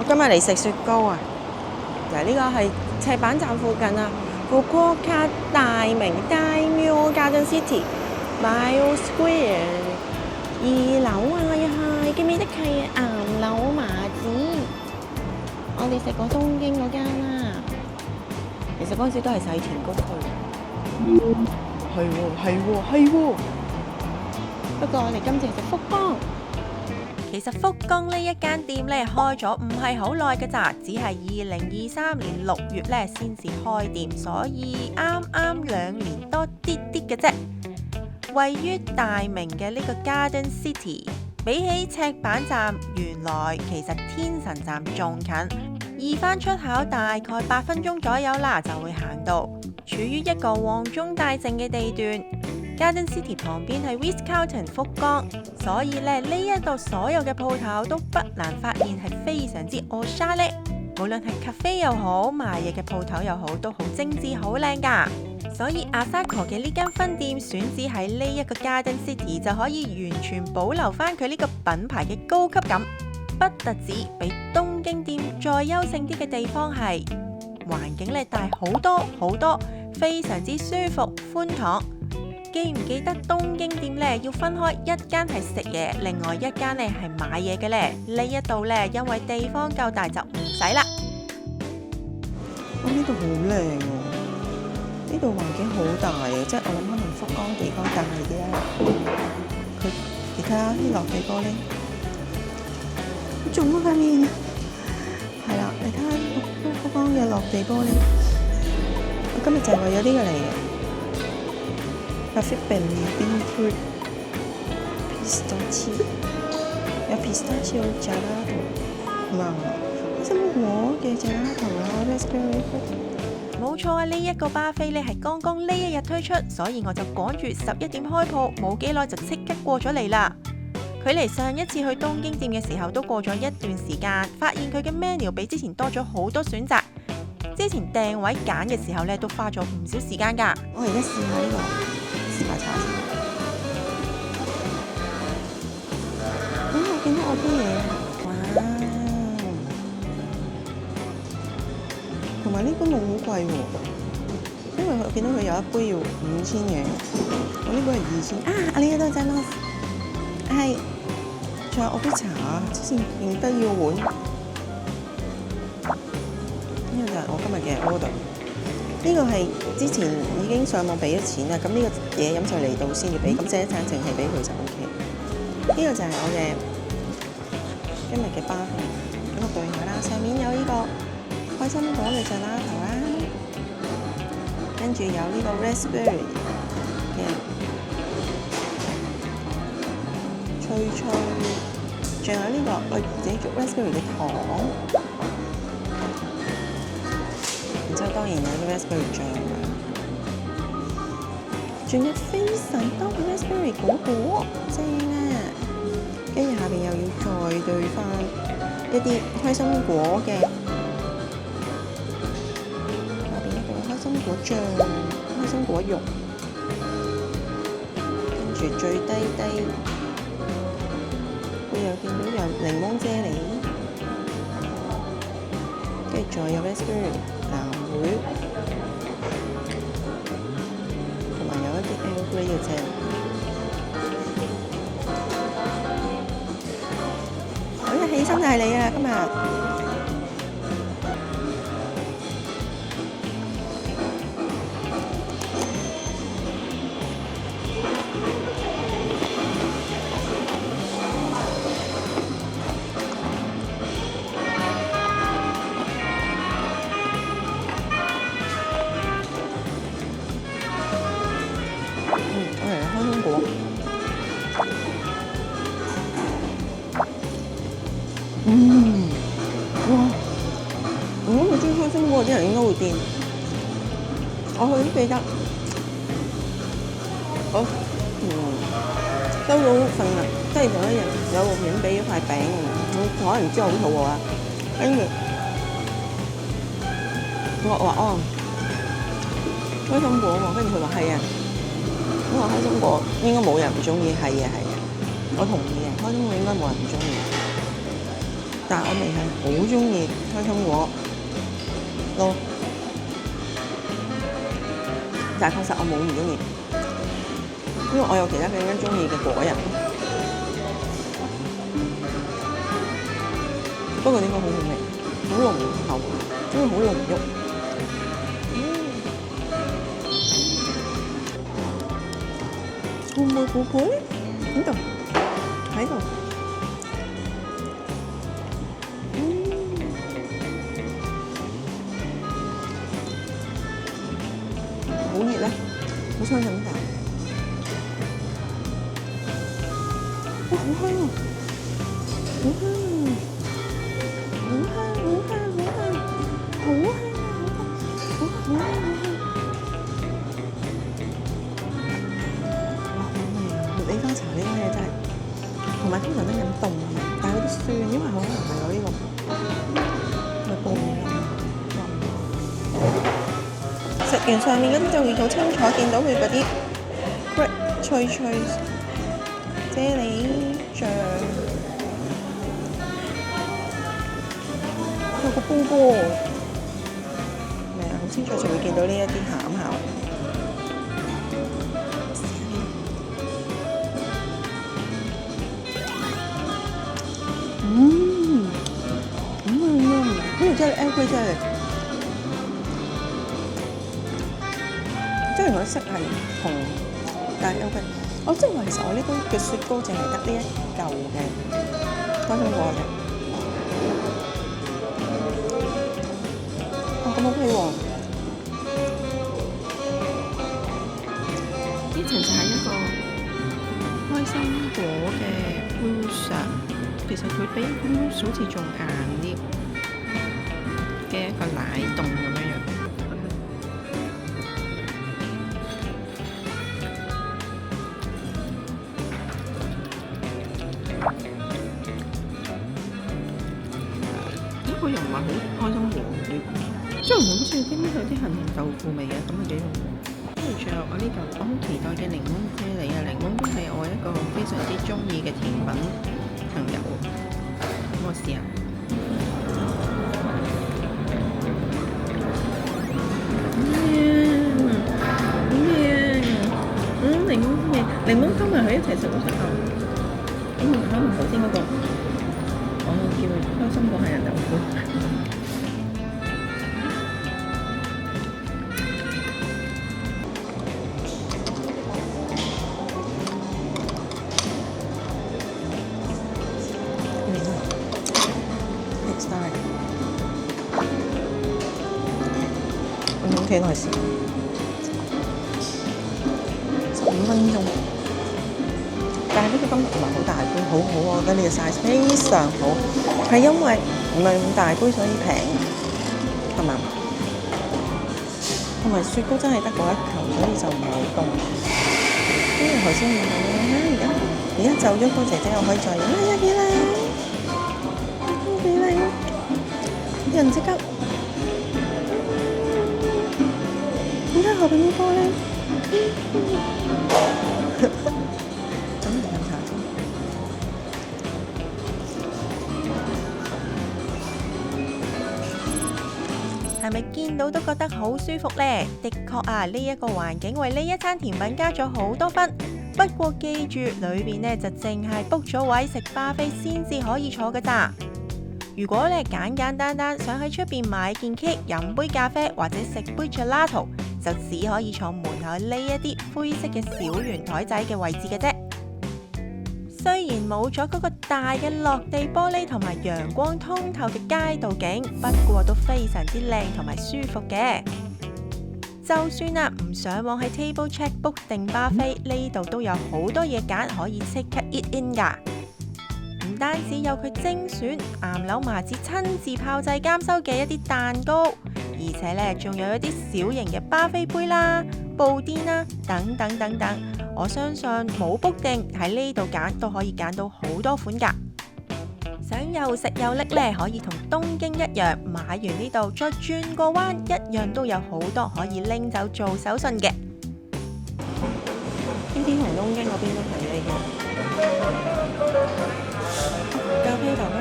今日嚟食雪糕啊！嗱，呢個係赤坂站附近啊，福岡大名大廟 Garden City Bio Square 2樓啊，又係記唔記得係岩樓麻子？我哋食過東京嗰間啦，其實嗰陣時都係世田谷區。係喎。不過我哋今次係食福岡。其實福岡呢一間店咧開咗唔係好耐嘅咋，只係2023年6月咧先至開店，所以啱啱2年多啲啲嘅啫。位於大名嘅呢個 Garden City， 比起赤坂站，原來其實天神站仲近，2番出口大概8分鐘左右啦就會行到，處於一個旺中帶靜嘅地段。Garden City 旁邊係 Ritz-Carlton 福岡，所以咧呢一度所有嘅鋪頭都不難發現係非常之おしゃれ，無論係 cafe 又好，賣嘢嘅鋪頭又好，都好精緻好靚噶。所以 Asako 嘅呢間分店選址喺呢一個 Garden City 就可以完全保留翻佢呢個品牌嘅高級感。不特止比東京店再優勝啲嘅地方係環境咧大好多好多，非常之舒服寬敞。記唔記得東京店咧要分開，一間係食嘢，另外一間咧係買嘢嘅咧？呢一度咧因為地方夠大就唔使啦。呢度好靚喎，呢度環境好大啊！即係我諗可能福岡地方大啲啦。你睇下啲落地玻璃，做乜塊面？係啦，你睇下福岡嘅落地玻璃。我今日就係為咗呢個嚟嘅。Cafe Bean Fruit Pistachio 有 pistachio gelato 同埋開心果嘅 gelato 啦 ，raspberry fruit。冇錯啊！呢一個巴菲咧係剛剛呢一日推出，所以我就趕住11點開鋪，冇幾耐就即刻過咗嚟啦。距離上一次去東京店嘅時候都過咗一段時間，發現佢嘅 menu 比之前多咗好多選擇。之前訂位揀嘅時候咧都花咗唔少時間㗎。我而家試下呢個。試下茶先。我見到我啲嘢，哇！同埋呢杯冇好貴喎，因為我見到佢有一杯要5000嘅，我呢杯係2000。啊りがとうございます。係，仲有我杯茶，之前認得要換。呢個就係我今日嘅 order。呢個係之前已經上網俾咗錢啦，咁呢個嘢飲就嚟到先要俾，咁借一陣淨係俾佢就 OK。呢個就係我嘅今日嘅巴菲，咁我對下啦，上面有呢個開心果嘅gelato啦，跟住有呢個 raspberry 嘅脆脆，仲有呢個我自己做 raspberry 嘅糖。然之後當然有啲 raspberry 醬啦，仲有非常多嘅 raspberry 果，正啊！跟住下邊又要再對翻一啲開心果嘅，下邊一個開心果醬、開心果肉，跟住最低佢又見到有檸檬啫喱，跟住再有 raspberry。藍莓，同埋有一啲 Earl Grey 嘅啫。我一起身就係你啊，今日。開心果，哇！如果佢中意開心果啲人應該會癲。我好記得，我收到份即係有一日有個人俾咗塊餅，我可能知我好肚餓啊，跟住我話哦開心果喎，跟住佢話係啊。我話開心果應該冇人唔中意，係啊，我同意嘅，開心果應該冇人唔中意。但係我未係好中意開心果咯。但係確實我冇唔中意，因為我有其他更加中意嘅果仁。不過呢個好好味，好濃厚，真係好濃郁。會唔會苦苦咧？呢度喺度。好熱咧，好想飲啖。哇，好香啊！好香啊！好香，好香，好香，好香啊！好香，好香，好香。哇，好味啊！茉莉花茶呢啲嘢真係，同埋通常都飲凍嘅，但係有啲酸，因為可能係有呢個咪布味。食完上面嗰啲就會好清楚見到佢嗰啲 cream 脆脆啫喱醬，有個波波，係啊，好清楚就會見到呢一啲餡餡。呢個真係 L 區真係。雖然我識係紅，但係 OK。我即係話其實我呢堆嘅雪糕淨係得呢一嚿嘅開心果嘅。哦，咁 OK 喎。呢層就係一個開心果嘅 mousse， 其實佢比 mousse 好似仲硬啲嘅一個奶凍咁樣。呢個又唔係好開心果啲，即係好似有啲杏仁豆腐味啊，咁啊幾好。跟住最後我呢嚿我好期待嘅檸檬啫喱啊，檸檬都係我一個非常之中意嘅甜品朋友。咁我試下。檸檬溝埋佢一齊食好食啊！可能頭先嗰個，我叫佢開心果杏仁豆腐。Next time， 幾耐時？15分鐘。但係呢個今日唔係好大杯，好好，我覺得呢個 size 非常好，係因為唔係咁大杯所以平，係嘛？同埋雪糕真係得嗰一球，所以就唔係好凍。因為頭先見到啦，而家走咗個姐姐，我可以再飲。哎呀，幾靚，幾靚，啲人即刻，點解後邊呢個咧？係咪見到都覺得好舒服呢？的確啊，呢一個環境為呢一餐甜品加咗好多分。不過記住，裏邊呢就淨係 book 咗位食巴菲先至可以坐㗎咋。如果你係簡單想喺出邊買件 cake、飲杯咖啡或者食杯 gelato， 就只可以坐門口呢一啲灰色嘅小圓台仔嘅位置嘅啫。雖然冇咗嗰個大嘅落地玻璃同埋陽光通透嘅街道景，不過都非常之靚同埋舒服嘅。就算唔上網喺 Table Check book 定巴菲，呢度都有好多嘢揀，可以即刻 eat in 㗎。唔單止有佢精選岩柳麻子親自炮製監修嘅一啲蛋糕，而且呢仲有一啲小型嘅巴菲杯啦、布甸啦等等。我相信冇 book 定喺呢度揀都可以揀到好多款㗎。想又食又拎呢，可以同東京一樣，買完呢度再轉個彎，一樣都有好多可以拎走做手信嘅。呢邊同東京嗰邊都係呢嘅，咖啡豆啦，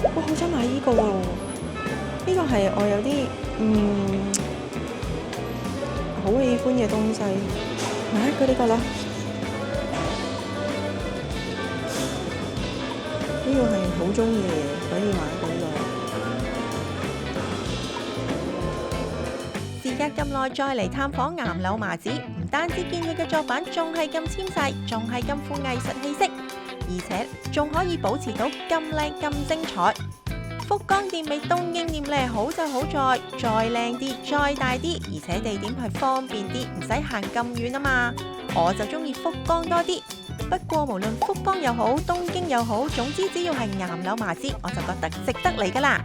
哇！好想買呢個喎，呢個係我有啲好喜歡嘅東西，買佢呢個啦。呢個係好中意嘅嘢，所以買好耐。時隔咁耐再嚟探訪岩柳麻子，唔單止見佢嘅作品仲係咁纖細，仲係咁富藝術氣息，而且仲可以保持到咁靚咁精彩。福岡店比東京店咧好就好在再靚啲、再大啲，而且地點係方便啲，唔使行咁遠啊嘛。我就中意福岡多啲。不過無論福岡又好、東京又好，總之只要係岩柳麻子，我就覺得值得嚟㗎啦。